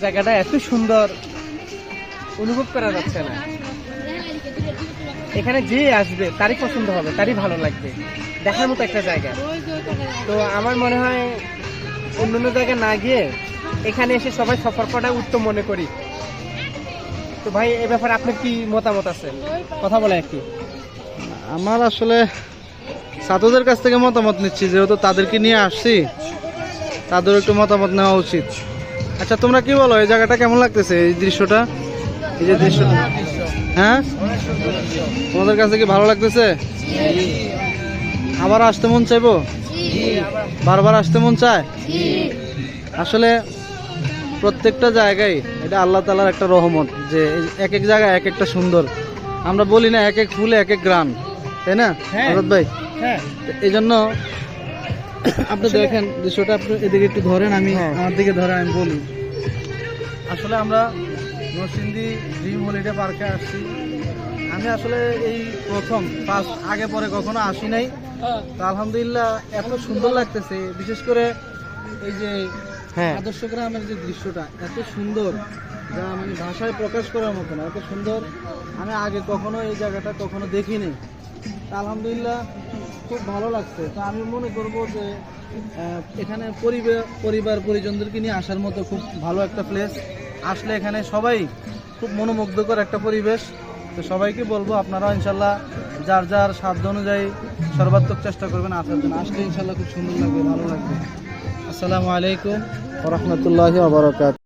জায়গাটা এত সুন্দর অনুভব করা যাচ্ছে না। এখানে যে আসবে তারই পছন্দ হবে, তারই ভালো লাগবে, দেখার মতো একটা জায়গা। তো আমার মনে হয় অন্য জায়গায় না গিয়ে এখানে এসে সবাই সফর করা উত্তম মনে করি। তো ভাই এ ব্যাপারে আপনার কি মতামত আছে, কথা বলে একটু। আমার আসলে ছাত্রদের কাছ থেকে মতামত নিচ্ছি, যেহেতু তাদেরকে নিয়ে আসছি, তাদের একটু মতামত নেওয়া উচিত। আচ্ছা তোমরা কি বলো, এই জায়গাটা কেমন লাগতেছে, এই দৃশ্যটা, এই যে দৃশ্যটা? হ্যাঁ, তোমাদের কাছে কি ভালো লাগতেছে? আবার আসতে মন চাইবো? বারবার আসতে মন চায়? আসলে প্রত্যেকটা জায়গায় এটা আল্লাহ তাআলার একটা রহমত, যে এক এক জায়গায় এক একটা সুন্দর। আমরা বলি না এক এক ফুলে এক এক গ্রাম, তাই না আজাদ ভাই? হ্যাঁ, এই জন্য আপনি দেখেন দৃশ্যটা, আপনি এদিকে একটু ধরেন, আমি আমার দিকে ধরেন, আমি বলি। আসলে আমরা নরসিংদী ড্রিম হলিডে পার্কে আসছি। আমি আসলে এই প্রথম ফার্স্ট, আগে পরে কখনো আসি নাই। তো আলহামদুলিল্লাহ এত সুন্দর লাগতেছে, বিশেষ করে এই যে আদর্শ গ্রামের যে দৃশ্যটা এত সুন্দর, যা মানে ভাষায় প্রকাশ করার মতো না, এত সুন্দর। আমি আগে কখনো এই জায়গাটা কখনো দেখিনি। তা আলহামদুলিল্লাহ খুব ভালো লাগছে। তো আমি মনে করব যে এখানে পরিবার পরিজনদেরকে নিয়ে আসার মতো খুব ভালো একটা প্লেস। আসলে এখানে সবাই খুব মনোমুগ্ধকর একটা পরিবেশ। তো সবাইকে বলবো আপনারা ইনশাল্লাহ যার যার সাধ্য অনুযায়ী সর্বাত্মক চেষ্টা করবেন আসার জন্য। আসলে ইনশাল্লাহ খুব সুন্দর লাগবে, ভালো লাগবে। আসসালামু আলাইকুম ওয়া রাহমাতুল্লাহি ওয়া বারাকাতুহু।